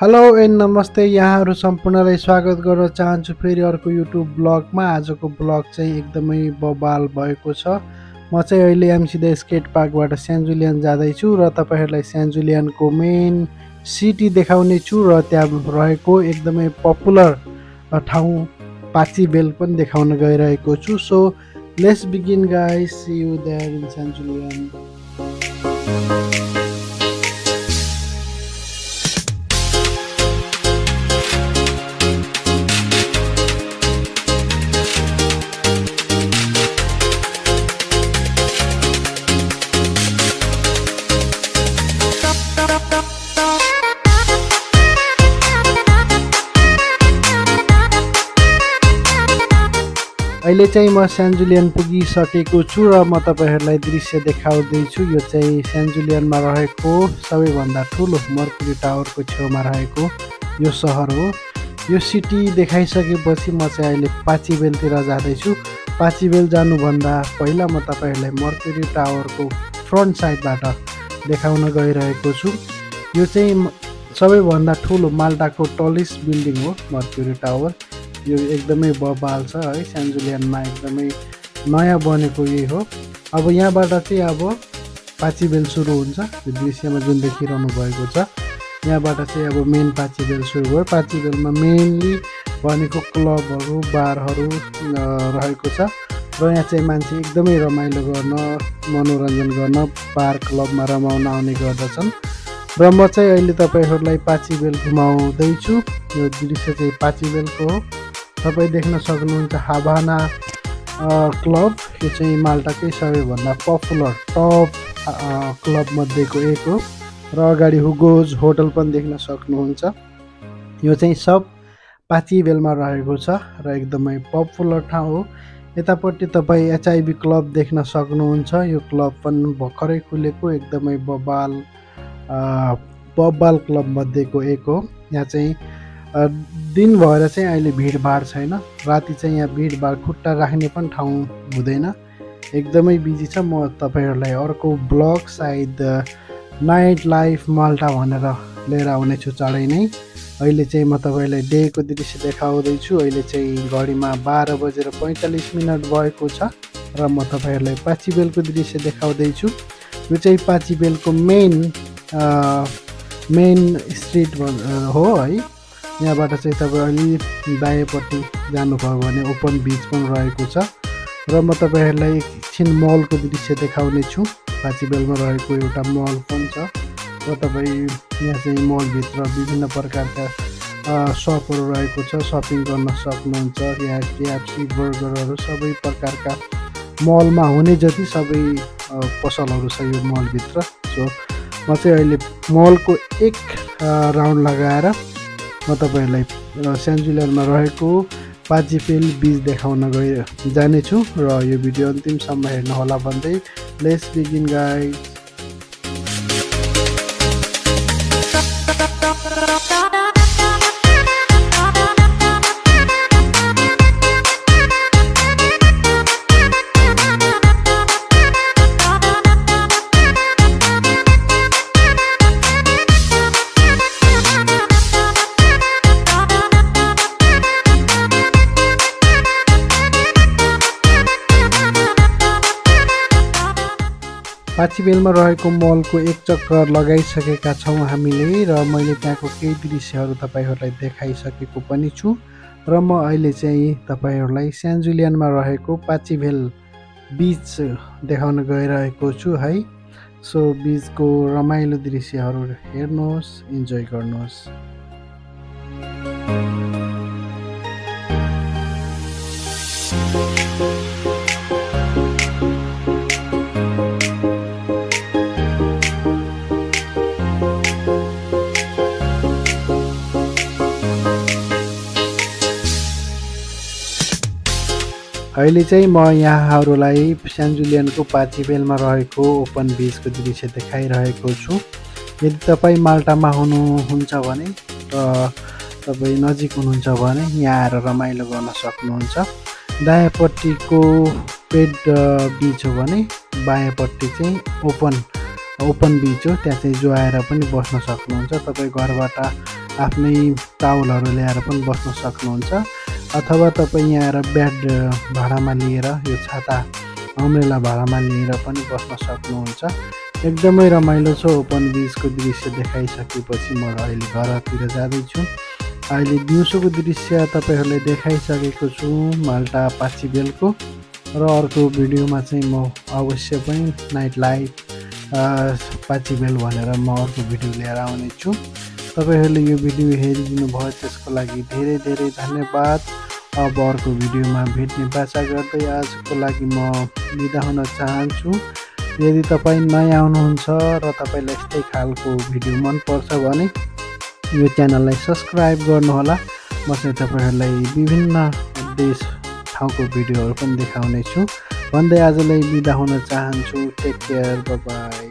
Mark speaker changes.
Speaker 1: Hello and नमस्ते, यहाँहरू सम्पूर्णलाई स्वागत गर्न चाहन्छु फेरि अर्को युट्युब ब्लगमा। आजको ब्लग चाहिँ एकदमै बबाल भएको छ। म चाहिँ अहिले एमसिदा स्केट पार्कबाट सेन्ट जुलियन जाँदैछु र तपाईँहरूलाई सेन्ट जुलियनको मेन सिटी देखाउने छु र त्यहाँ रहेको एकदमै पपुलर ठाउँ पाची बेल पनि देखाउन गइरहेको छु। So let's begin guys, see you there in Saint Julian. अहिले चाहिँ म सेन्ट जुलियन पुगिसकेको छु र म तपाईँहरूलाई दृश्य देखाउँदैछु। यो चाहिँ सेन्ट जुलियनमा रहेको सबैभन्दा ठुलो मर्क्युरी टावरको छेउमा रहेको यो सहर हो। यो सिटी देखाइसकेपछि म चाहिँ अहिले पाची बेलतिर जाँदैछु। पाची बेल जानुभन्दा पहिला म तपाईँहरूलाई मर्क्युरी टावरको फ्रन्ट साइडबाट देखाउन गइरहेको छु। यो चाहिँ सबैभन्दा ठुलो माल्टाको टलेस्ट बिल्डिङ हो मर्क्युरी टावर। यो एकदमै बबाल छ है, सेन्ट जुलियनमा एकदमै नयाँ बनेको यही हो। अब यहाँबाट चाहिँ अब पाची बेल सुरु हुन्छ। यो दृश्यमा जुन देखिरहनु भएको छ, यहाँबाट चाहिँ अब मेन पाची बेल सुरु भयो। पाची बेलमा मेनली भनेको क्लबहरू, बारहरू रहेको छ र यहाँ चाहिँ मान्छे एकदमै रमाइलो गर्न, मनोरञ्जन गर्न बार क्लबमा रमाउन आउने गर्दछन्। र म चाहिँ अहिले तपाईँहरूलाई पाची बेल घुमाउँदैछु। यो दृश्य चाहिँ पाची बेलको हो। तपाईँ देख्न सक्नुहुन्छ हाभाना क्लब। यो चाहिँ माल्टाकै सबैभन्दा पपुलर टप क्लब मध्येको एक हो र अगाडि हुगोज होटल पनि देख्न सक्नुहुन्छ। यो चाहिँ सब पाची बेलमा रहेको छ र एकदमै पपुलर ठाउँ हो। यतापट्टि तपाईँ एचआइबी क्लब देख्न सक्नुहुन्छ। यो क्लब पनि भर्खरै खुलेको एकदमै बबाल क्लब मध्येको एक हो। यहाँ चाहिँ दिन भएर चाहिँ अहिले भिडभाड छैन। राति चाहिँ यहाँ भिडभाड खुट्टा राख्ने पनि ठाउँ हुँदैन, एकदमै बिजी छ। म तपाईँहरूलाई अर्को ब्लग सायद नाइट लाइफ माल्टा भनेर लिएर आउनेछु चाँडै नै। अहिले चाहिँ म तपाईँलाई डेको दृश्य देखाउँदैछु। अहिले चाहिँ घडीमा 12:45 भएको छ र म तपाईँहरूलाई पाची बेलको दृश्य देखाउँदैछु। यो चाहिँ पाची बेलको मेन स्ट्रिट हो है। यहाँबाट चाहिँ तपाईँ अलि दायाँपट्टि जानुभयो भने ओपन बिच पनि रहेको छ र म तपाईँहरूलाई एकछिन मलको दृश्य देखाउने छु। पाची बेलमा रहेको एउटा मल पनि छ र तपाईँ यहाँ चाहिँ मलभित्र विभिन्न प्रकारका सपहरू रहेको छ, सपिङ गर्न सक्नुहुन्छ। यहाँ केएफसी, बर्गरहरू सबै प्रकारका मलमा हुने जति सबै पसलहरू छ यो मलभित्र। सो म चाहिँ अहिले मलको एक राउन्ड लगाएर म तपाईँहरूलाई सेन्ट जुलियनमा रहेको पाची बेल बिच देखाउन जानेछु र यो भिडियो अन्तिमसम्म हेर्नुहोला भन्दै लेट्स बिगिन गाइस। पाची बेलमा रहेको मलको एक चक्कर लगाइसकेका छौँ हामीले र मैले त्यहाँको केही दृश्यहरू तपाईँहरूलाई देखाइसकेको पनि छु र म अहिले चाहिँ तपाईँहरूलाई सेन्ट जुलियनमा रहेको पाची बेल बिच देखाउन गइरहेको छु है। सो बिचको रमाइलो दृश्यहरू हेर्नुहोस्, इन्जोय गर्नुहोस्। अहिले चाहिँ म यहाँहरूलाई सेन्ट जुलियनको पाची बेलमा रहेको ओपन बिचको दृश्य देखाइरहेको छु। यदि तपाईँ माल्टामा हुनुहुन्छ भने र तपाईँ नजिक हुनुहुन्छ भने यहाँ आएर रमाइलो गर्न सक्नुहुन्छ। दायाँपट्टिको पेड बिच हो भने बायाँपट्टि चाहिँ ओपन बिच हो। त्यहाँ चाहिँ जो आएर पनि बस्न सक्नुहुन्छ। तपाईँ घरबाट आफ्नै टावलहरू ल्याएर पनि बस्न सक्नुहुन्छ अथवा तपाईँ यहाँ आएर ब्याड भाडामा लिएर यो छाता अम्ब्रेला भाडामा लिएर पनि बस्न सक्नुहुन्छ। एकदमै रमाइलो छ। ओपन बीचको दृश्य देखाइसकेपछि म अहिले घरतिर जाँदैछु। अहिले दिउँसोको दृश्य तपाईँहरूलाई देखाइसकेको छु माल्टा पाचिबेलको र अर्को भिडियोमा चाहिँ म अवश्य पनि नाइट लाइफ पाचिबेल भनेर म अर्को भिडियो लिएर आउनेछु। तपाईँहरूले यो भिडियो हेरिदिनु भयो त्यसको लागि धेरै धेरै धन्यवाद। अब अर्को भिडियोमा भेट्ने बाचा गर्दै आजको लागि म बिदा हुन चाहन्छु। यदि तपाईँ नयाँ आउनुहुन्छ र तपाईँलाई यस्तै खालको भिडियो मनपर्छ भने यो च्यानललाई सब्सक्राइब गर्नुहोला। म चाहिँ तपाईँहरूलाई विभिन्न देश ठाउँको भिडियोहरू पनि देखाउनेछु भन्दै आजलाई बिदा हुन चाहन्छु। Take care, bye by.